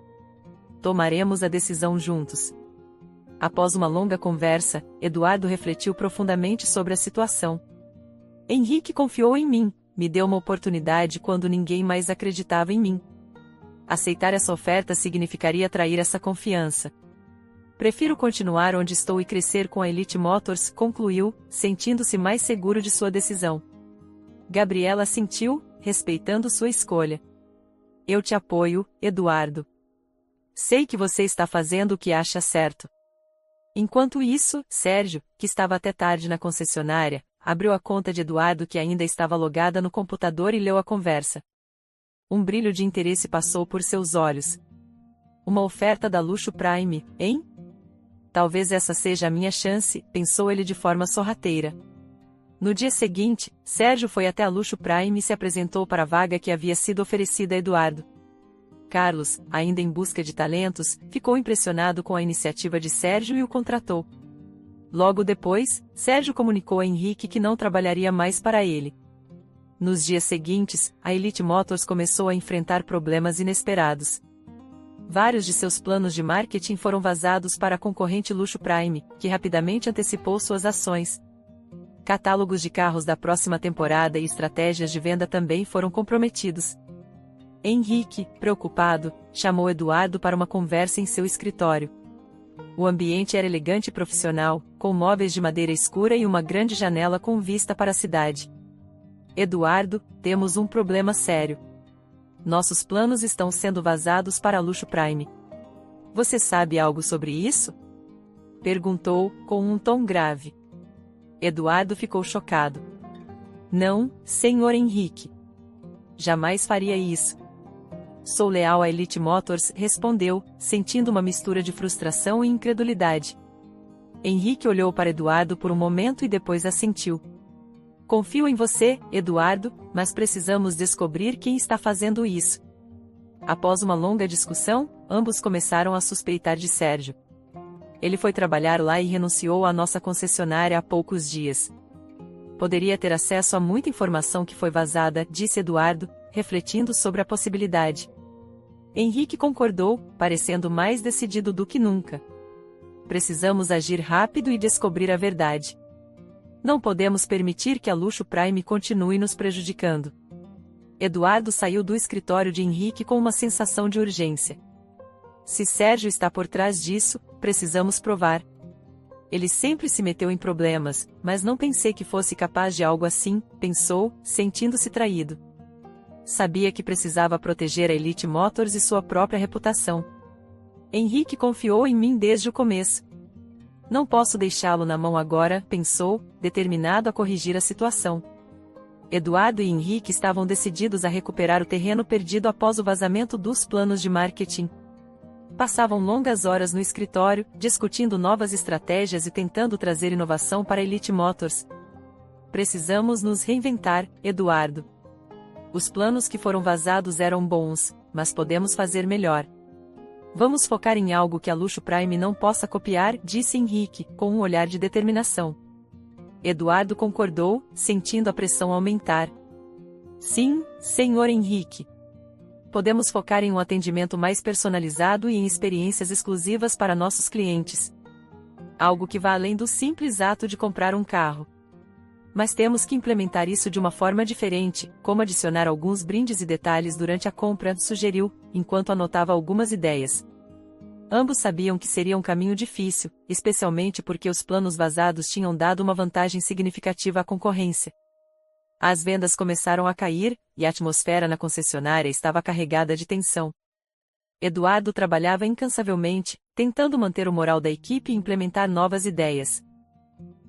Tomaremos a decisão juntos. Após uma longa conversa, Eduardo refletiu profundamente sobre a situação. Henrique confiou em mim, me deu uma oportunidade quando ninguém mais acreditava em mim. Aceitar essa oferta significaria trair essa confiança. Prefiro continuar onde estou e crescer com a Elite Motors, concluiu, sentindo-se mais seguro de sua decisão. Gabriela assentiu, respeitando sua escolha. Eu te apoio, Eduardo. Sei que você está fazendo o que acha certo. Enquanto isso, Sérgio, que estava até tarde na concessionária, abriu a conta de Eduardo que ainda estava logada no computador e leu a conversa. Um brilho de interesse passou por seus olhos. Uma oferta da Luxo Prime, hein? Talvez essa seja a minha chance, pensou ele de forma sorrateira. No dia seguinte, Sérgio foi até a Luxo Prime e se apresentou para a vaga que havia sido oferecida a Eduardo. Carlos, ainda em busca de talentos, ficou impressionado com a iniciativa de Sérgio e o contratou. Logo depois, Sérgio comunicou a Henrique que não trabalharia mais para ele. Nos dias seguintes, a Elite Motors começou a enfrentar problemas inesperados. Vários de seus planos de marketing foram vazados para a concorrente Luxo Prime, que rapidamente antecipou suas ações. Catálogos de carros da próxima temporada e estratégias de venda também foram comprometidos. Henrique, preocupado, chamou Eduardo para uma conversa em seu escritório. O ambiente era elegante e profissional, com móveis de madeira escura e uma grande janela com vista para a cidade. Eduardo, temos um problema sério. Nossos planos estão sendo vazados para a Luxo Prime. Você sabe algo sobre isso? Perguntou, com um tom grave. Eduardo ficou chocado. Não, senhor Henrique. Jamais faria isso. Sou leal à Elite Motors, respondeu, sentindo uma mistura de frustração e incredulidade. Henrique olhou para Eduardo por um momento e depois assentiu. Confio em você, Eduardo, mas precisamos descobrir quem está fazendo isso. Após uma longa discussão, ambos começaram a suspeitar de Sérgio. Ele foi trabalhar lá e renunciou à nossa concessionária há poucos dias. Poderia ter acesso a muita informação que foi vazada, disse Eduardo, refletindo sobre a possibilidade. Henrique concordou, parecendo mais decidido do que nunca. Precisamos agir rápido e descobrir a verdade. Não podemos permitir que a Luxo Prime continue nos prejudicando. Eduardo saiu do escritório de Henrique com uma sensação de urgência. Se Sérgio está por trás disso, precisamos provar. Ele sempre se meteu em problemas, mas não pensei que fosse capaz de algo assim, pensou, sentindo-se traído. Sabia que precisava proteger a Elite Motors e sua própria reputação. Henrique confiou em mim desde o começo. Não posso deixá-lo na mão agora, pensou, determinado a corrigir a situação. Eduardo e Henrique estavam decididos a recuperar o terreno perdido após o vazamento dos planos de marketing. Passavam longas horas no escritório, discutindo novas estratégias e tentando trazer inovação para a Elite Motors. Precisamos nos reinventar, Eduardo. Os planos que foram vazados eram bons, mas podemos fazer melhor. Vamos focar em algo que a Luxo Prime não possa copiar, disse Henrique, com um olhar de determinação. Eduardo concordou, sentindo a pressão aumentar. Sim, senhor Henrique. Podemos focar em um atendimento mais personalizado e em experiências exclusivas para nossos clientes. Algo que vá além do simples ato de comprar um carro. Mas temos que implementar isso de uma forma diferente, como adicionar alguns brindes e detalhes durante a compra, sugeriu, enquanto anotava algumas ideias. Ambos sabiam que seria um caminho difícil, especialmente porque os planos vazados tinham dado uma vantagem significativa à concorrência. As vendas começaram a cair, e a atmosfera na concessionária estava carregada de tensão. Eduardo trabalhava incansavelmente, tentando manter o moral da equipe e implementar novas ideias.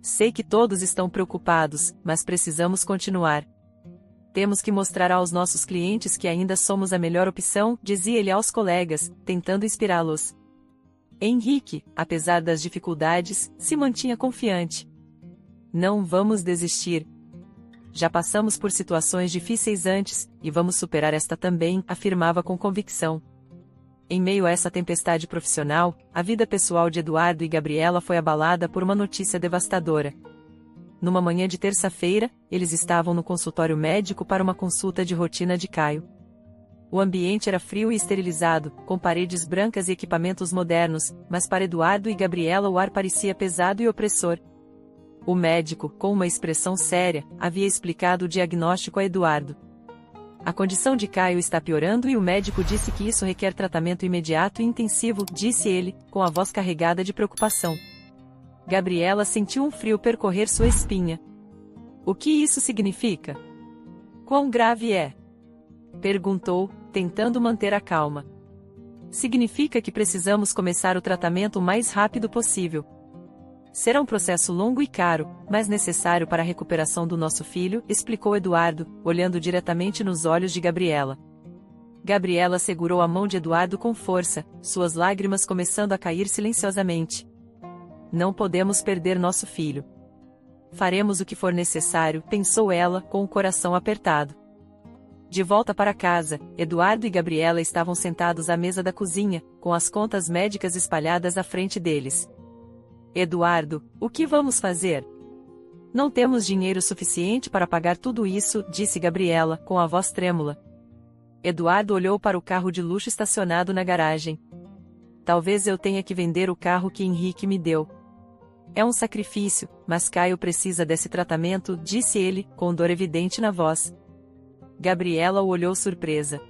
Sei que todos estão preocupados, mas precisamos continuar. Temos que mostrar aos nossos clientes que ainda somos a melhor opção, dizia ele aos colegas, tentando inspirá-los. Henrique, apesar das dificuldades, se mantinha confiante. Não vamos desistir. Já passamos por situações difíceis antes, e vamos superar esta também, afirmava com convicção. Em meio a essa tempestade profissional, a vida pessoal de Eduardo e Gabriela foi abalada por uma notícia devastadora. Numa manhã de terça-feira, eles estavam no consultório médico para uma consulta de rotina de Caio. O ambiente era frio e esterilizado, com paredes brancas e equipamentos modernos, mas para Eduardo e Gabriela o ar parecia pesado e opressor. O médico, com uma expressão séria, havia explicado o diagnóstico a Eduardo. A condição de Caio está piorando e o médico disse que isso requer tratamento imediato e intensivo, disse ele, com a voz carregada de preocupação. Gabriela sentiu um frio percorrer sua espinha. O que isso significa? Quão grave é? Perguntou, tentando manter a calma. Significa que precisamos começar o tratamento o mais rápido possível. Será um processo longo e caro, mas necessário para a recuperação do nosso filho, explicou Eduardo, olhando diretamente nos olhos de Gabriela. Gabriela segurou a mão de Eduardo com força, suas lágrimas começando a cair silenciosamente. Não podemos perder nosso filho. Faremos o que for necessário, pensou ela, com o coração apertado. De volta para casa, Eduardo e Gabriela estavam sentados à mesa da cozinha, com as contas médicas espalhadas à frente deles. Eduardo, o que vamos fazer? Não temos dinheiro suficiente para pagar tudo isso, disse Gabriela, com a voz trêmula. Eduardo olhou para o carro de luxo estacionado na garagem. Talvez eu tenha que vender o carro que Henrique me deu. É um sacrifício, mas Caio precisa desse tratamento, disse ele, com dor evidente na voz. Gabriela o olhou surpresa.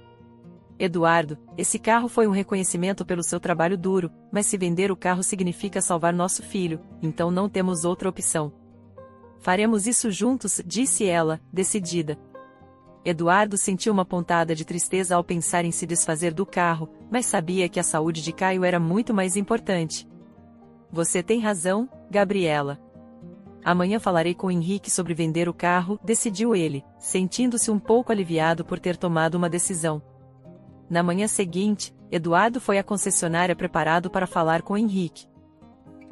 Eduardo, esse carro foi um reconhecimento pelo seu trabalho duro, mas se vender o carro significa salvar nosso filho, então não temos outra opção. Faremos isso juntos, disse ela, decidida. Eduardo sentiu uma pontada de tristeza ao pensar em se desfazer do carro, mas sabia que a saúde de Caio era muito mais importante. Você tem razão, Gabriela. Amanhã falarei com Henrique sobre vender o carro, decidiu ele, sentindo-se um pouco aliviado por ter tomado uma decisão. Na manhã seguinte, Eduardo foi à concessionária preparado para falar com Henrique.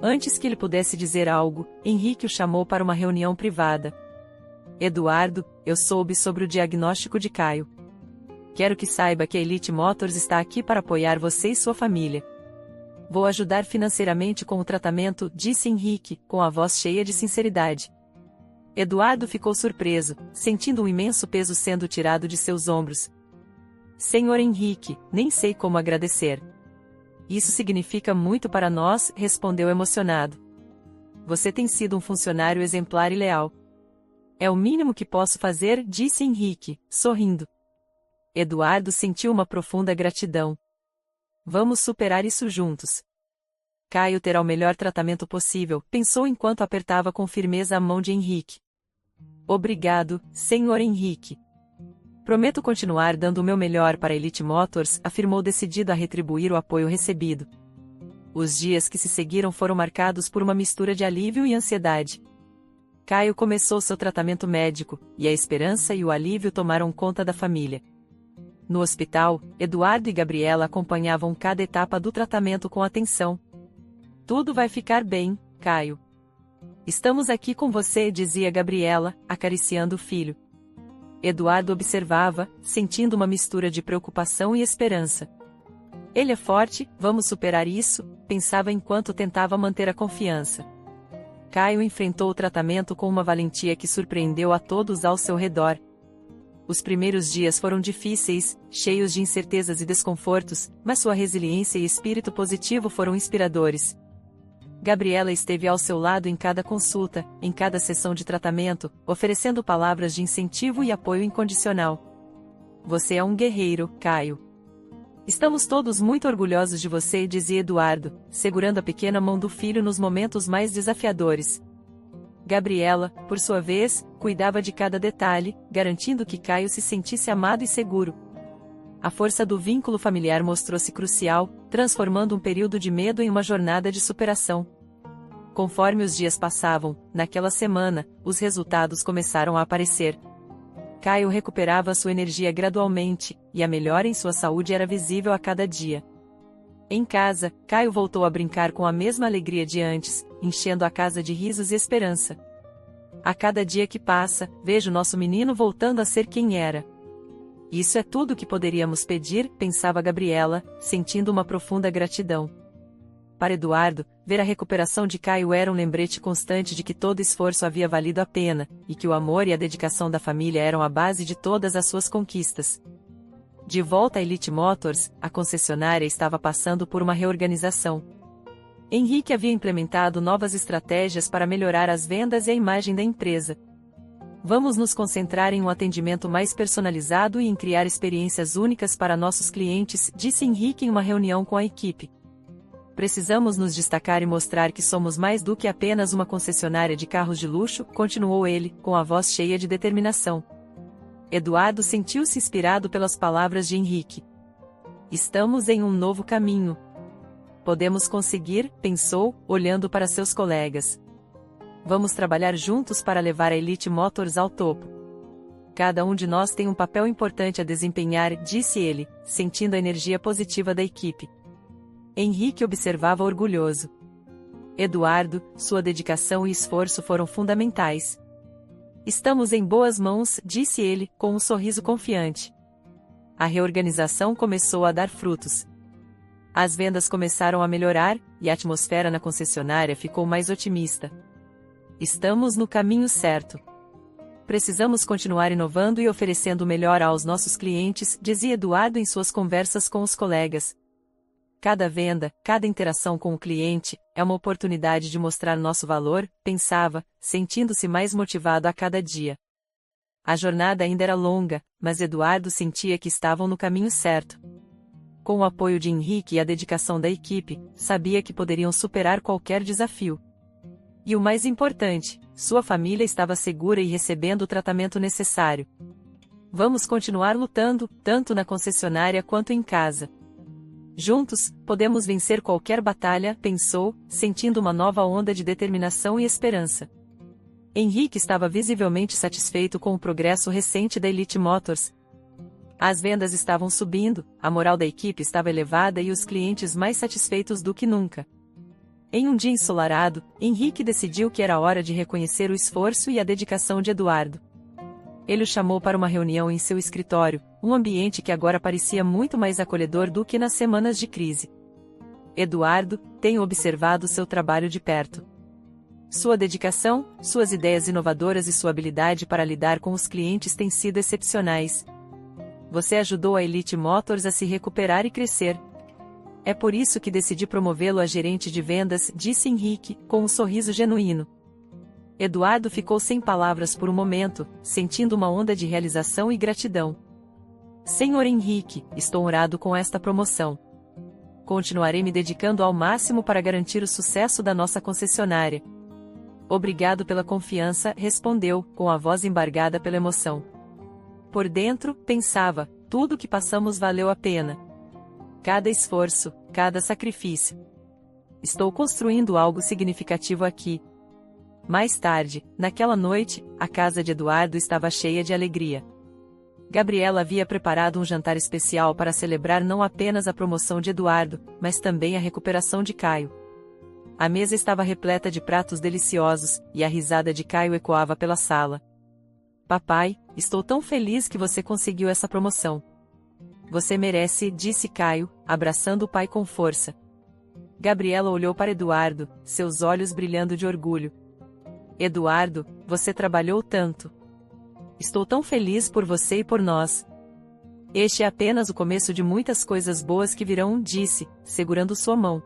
Antes que ele pudesse dizer algo, Henrique o chamou para uma reunião privada. Eduardo, eu soube sobre o diagnóstico de Caio. Quero que saiba que a Elite Motors está aqui para apoiar você e sua família. Vou ajudar financeiramente com o tratamento, disse Henrique, com a voz cheia de sinceridade. Eduardo ficou surpreso, sentindo um imenso peso sendo tirado de seus ombros. Senhor Henrique, nem sei como agradecer. Isso significa muito para nós, respondeu emocionado. Você tem sido um funcionário exemplar e leal. É o mínimo que posso fazer, disse Henrique, sorrindo. Eduardo sentiu uma profunda gratidão. Vamos superar isso juntos. Caio terá o melhor tratamento possível, pensou enquanto apertava com firmeza a mão de Henrique. Obrigado, Senhor Henrique. Prometo continuar dando o meu melhor para a Elite Motors, afirmou decidido a retribuir o apoio recebido. Os dias que se seguiram foram marcados por uma mistura de alívio e ansiedade. Caio começou seu tratamento médico, e a esperança e o alívio tomaram conta da família. No hospital, Eduardo e Gabriela acompanhavam cada etapa do tratamento com atenção. Tudo vai ficar bem, Caio. Estamos aqui com você, dizia Gabriela, acariciando o filho. Eduardo observava, sentindo uma mistura de preocupação e esperança. Ele é forte, vamos superar isso, pensava enquanto tentava manter a confiança. Caio enfrentou o tratamento com uma valentia que surpreendeu a todos ao seu redor. Os primeiros dias foram difíceis, cheios de incertezas e desconfortos, mas sua resiliência e espírito positivo foram inspiradores. Gabriela esteve ao seu lado em cada consulta, em cada sessão de tratamento, oferecendo palavras de incentivo e apoio incondicional. Você é um guerreiro, Caio. Estamos todos muito orgulhosos de você, dizia Eduardo, segurando a pequena mão do filho nos momentos mais desafiadores. Gabriela, por sua vez, cuidava de cada detalhe, garantindo que Caio se sentisse amado e seguro. A força do vínculo familiar mostrou-se crucial, transformando um período de medo em uma jornada de superação. Conforme os dias passavam, naquela semana, os resultados começaram a aparecer. Caio recuperava sua energia gradualmente, e a melhora em sua saúde era visível a cada dia. Em casa, Caio voltou a brincar com a mesma alegria de antes, enchendo a casa de risos e esperança. A cada dia que passa, vejo nosso menino voltando a ser quem era. Isso é tudo que poderíamos pedir, pensava Gabriela, sentindo uma profunda gratidão. Para Eduardo, ver a recuperação de Caio era um lembrete constante de que todo esforço havia valido a pena, e que o amor e a dedicação da família eram a base de todas as suas conquistas. De volta à Elite Motors, a concessionária estava passando por uma reorganização. Henrique havia implementado novas estratégias para melhorar as vendas e a imagem da empresa. Vamos nos concentrar em um atendimento mais personalizado e em criar experiências únicas para nossos clientes, disse Henrique em uma reunião com a equipe. Precisamos nos destacar e mostrar que somos mais do que apenas uma concessionária de carros de luxo, continuou ele, com a voz cheia de determinação. Eduardo sentiu-se inspirado pelas palavras de Henrique. Estamos em um novo caminho. Podemos conseguir, pensou, olhando para seus colegas. Vamos trabalhar juntos para levar a Elite Motors ao topo. Cada um de nós tem um papel importante a desempenhar, disse ele, sentindo a energia positiva da equipe. Henrique observava orgulhoso. Eduardo, sua dedicação e esforço foram fundamentais. Estamos em boas mãos, disse ele, com um sorriso confiante. A reorganização começou a dar frutos. As vendas começaram a melhorar, e a atmosfera na concessionária ficou mais otimista. Estamos no caminho certo. Precisamos continuar inovando e oferecendo o melhor aos nossos clientes, dizia Eduardo em suas conversas com os colegas. Cada venda, cada interação com o cliente, é uma oportunidade de mostrar nosso valor, pensava, sentindo-se mais motivado a cada dia. A jornada ainda era longa, mas Eduardo sentia que estavam no caminho certo. Com o apoio de Henrique e a dedicação da equipe, sabia que poderiam superar qualquer desafio. E o mais importante, sua família estava segura e recebendo o tratamento necessário. Vamos continuar lutando, tanto na concessionária quanto em casa. Juntos, podemos vencer qualquer batalha, pensou, sentindo uma nova onda de determinação e esperança. Henrique estava visivelmente satisfeito com o progresso recente da Elite Motors. As vendas estavam subindo, a moral da equipe estava elevada e os clientes mais satisfeitos do que nunca. Em um dia ensolarado, Henrique decidiu que era hora de reconhecer o esforço e a dedicação de Eduardo. Ele o chamou para uma reunião em seu escritório, um ambiente que agora parecia muito mais acolhedor do que nas semanas de crise. Eduardo, tenho observado seu trabalho de perto. Sua dedicação, suas ideias inovadoras e sua habilidade para lidar com os clientes têm sido excepcionais. Você ajudou a Elite Motors a se recuperar e crescer. É por isso que decidi promovê-lo a gerente de vendas, disse Henrique, com um sorriso genuíno. Eduardo ficou sem palavras por um momento, sentindo uma onda de realização e gratidão. Senhor Henrique, estou honrado com esta promoção. Continuarei me dedicando ao máximo para garantir o sucesso da nossa concessionária. Obrigado pela confiança, respondeu, com a voz embargada pela emoção. Por dentro, pensava, tudo o que passamos valeu a pena. Cada esforço, cada sacrifício. Estou construindo algo significativo aqui. Mais tarde, naquela noite, a casa de Eduardo estava cheia de alegria. Gabriela havia preparado um jantar especial para celebrar não apenas a promoção de Eduardo, mas também a recuperação de Caio. A mesa estava repleta de pratos deliciosos, e a risada de Caio ecoava pela sala. Papai, estou tão feliz que você conseguiu essa promoção. Você merece, disse Caio, abraçando o pai com força. Gabriela olhou para Eduardo, seus olhos brilhando de orgulho. Eduardo, você trabalhou tanto. Estou tão feliz por você e por nós. Este é apenas o começo de muitas coisas boas que virão, disse, segurando sua mão.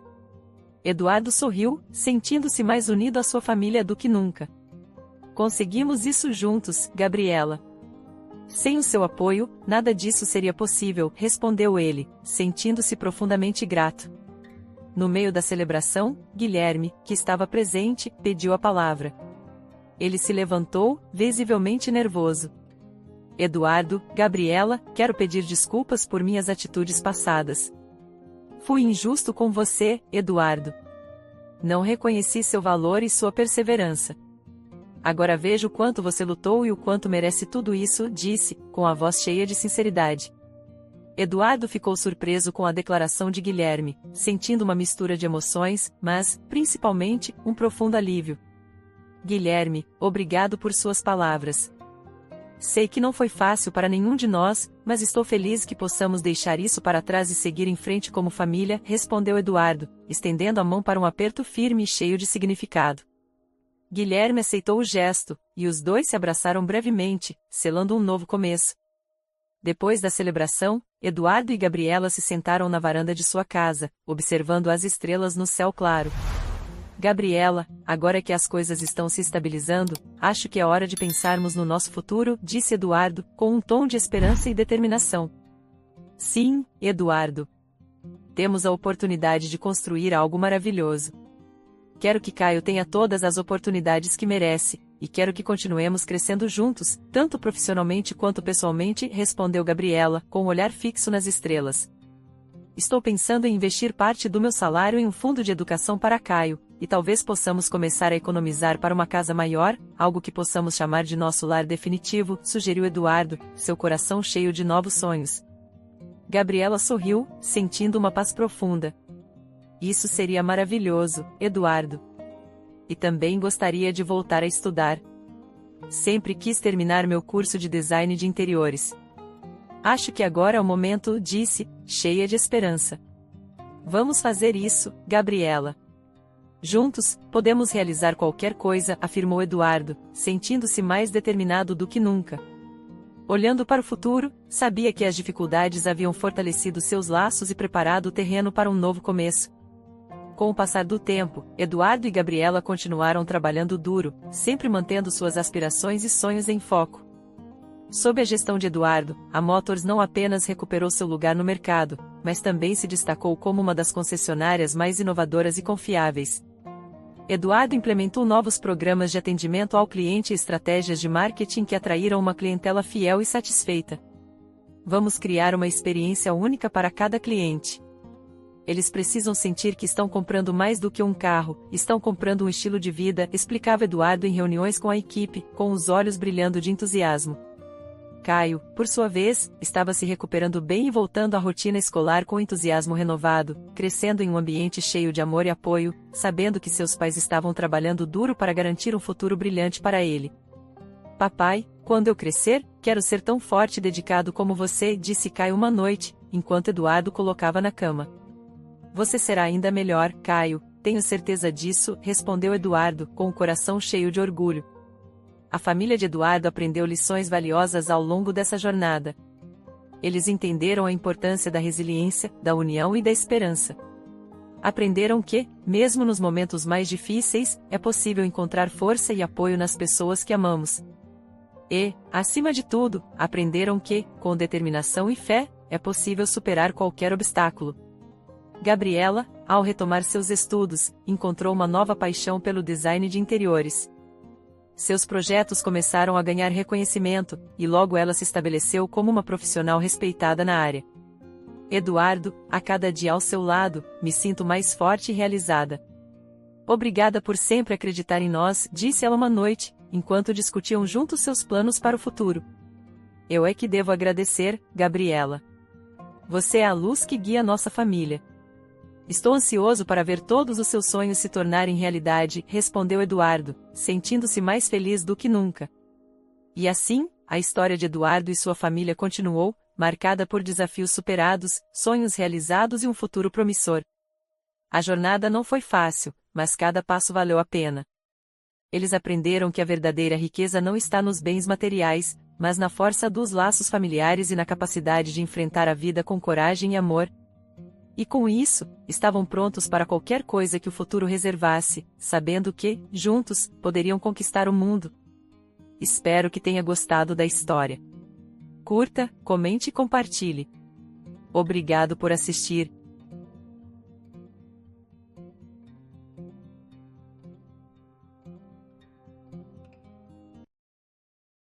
Eduardo sorriu, sentindo-se mais unido à sua família do que nunca. Conseguimos isso juntos, Gabriela. Sem o seu apoio, nada disso seria possível, respondeu ele, sentindo-se profundamente grato. No meio da celebração, Guilherme, que estava presente, pediu a palavra. Ele se levantou, visivelmente nervoso. Eduardo, Gabriela, quero pedir desculpas por minhas atitudes passadas. Fui injusto com você, Eduardo. Não reconheci seu valor e sua perseverança. Agora vejo o quanto você lutou e o quanto merece tudo isso, disse, com a voz cheia de sinceridade. Eduardo ficou surpreso com a declaração de Guilherme, sentindo uma mistura de emoções, mas, principalmente, um profundo alívio. Guilherme, obrigado por suas palavras. Sei que não foi fácil para nenhum de nós, mas estou feliz que possamos deixar isso para trás e seguir em frente como família, respondeu Eduardo, estendendo a mão para um aperto firme e cheio de significado. Guilherme aceitou o gesto, e os dois se abraçaram brevemente, selando um novo começo. Depois da celebração, Eduardo e Gabriela se sentaram na varanda de sua casa, observando as estrelas no céu claro. Gabriela, agora que as coisas estão se estabilizando, acho que é hora de pensarmos no nosso futuro, disse Eduardo, com um tom de esperança e determinação. Sim, Eduardo. Temos a oportunidade de construir algo maravilhoso. Quero que Caio tenha todas as oportunidades que merece, e quero que continuemos crescendo juntos, tanto profissionalmente quanto pessoalmente, respondeu Gabriela, com um olhar fixo nas estrelas. Estou pensando em investir parte do meu salário em um fundo de educação para Caio, e talvez possamos começar a economizar para uma casa maior, algo que possamos chamar de nosso lar definitivo, sugeriu Eduardo, seu coração cheio de novos sonhos. Gabriela sorriu, sentindo uma paz profunda. Isso seria maravilhoso, Eduardo. E também gostaria de voltar a estudar. Sempre quis terminar meu curso de design de interiores. Acho que agora é o momento, disse, cheia de esperança. Vamos fazer isso, Gabriela. Juntos, podemos realizar qualquer coisa, afirmou Eduardo, sentindo-se mais determinado do que nunca. Olhando para o futuro, sabia que as dificuldades haviam fortalecido seus laços e preparado o terreno para um novo começo. Com o passar do tempo, Eduardo e Gabriela continuaram trabalhando duro, sempre mantendo suas aspirações e sonhos em foco. Sob a gestão de Eduardo, a Motors não apenas recuperou seu lugar no mercado, mas também se destacou como uma das concessionárias mais inovadoras e confiáveis. Eduardo implementou novos programas de atendimento ao cliente e estratégias de marketing que atraíram uma clientela fiel e satisfeita. Vamos criar uma experiência única para cada cliente. Eles precisam sentir que estão comprando mais do que um carro, estão comprando um estilo de vida, explicava Eduardo em reuniões com a equipe, com os olhos brilhando de entusiasmo. Caio, por sua vez, estava se recuperando bem e voltando à rotina escolar com entusiasmo renovado, crescendo em um ambiente cheio de amor e apoio, sabendo que seus pais estavam trabalhando duro para garantir um futuro brilhante para ele. Papai, quando eu crescer, quero ser tão forte e dedicado como você, disse Caio uma noite, enquanto Eduardo colocava na cama. Você será ainda melhor, Caio, tenho certeza disso, respondeu Eduardo, com o coração cheio de orgulho. A família de Eduardo aprendeu lições valiosas ao longo dessa jornada. Eles entenderam a importância da resiliência, da união e da esperança. Aprenderam que, mesmo nos momentos mais difíceis, é possível encontrar força e apoio nas pessoas que amamos. E, acima de tudo, aprenderam que, com determinação e fé, é possível superar qualquer obstáculo. Gabriela, ao retomar seus estudos, encontrou uma nova paixão pelo design de interiores. Seus projetos começaram a ganhar reconhecimento, e logo ela se estabeleceu como uma profissional respeitada na área. Eduardo, a cada dia ao seu lado, me sinto mais forte e realizada. Obrigada por sempre acreditar em nós, disse ela uma noite, enquanto discutiam juntos seus planos para o futuro. Eu é que devo agradecer, Gabriela. Você é a luz que guia nossa família. Estou ansioso para ver todos os seus sonhos se tornarem realidade, respondeu Eduardo, sentindo-se mais feliz do que nunca. E assim, a história de Eduardo e sua família continuou, marcada por desafios superados, sonhos realizados e um futuro promissor. A jornada não foi fácil, mas cada passo valeu a pena. Eles aprenderam que a verdadeira riqueza não está nos bens materiais, mas na força dos laços familiares e na capacidade de enfrentar a vida com coragem e amor. E com isso, estavam prontos para qualquer coisa que o futuro reservasse, sabendo que, juntos, poderiam conquistar o mundo. Espero que tenha gostado da história. Curta, comente e compartilhe. Obrigado por assistir.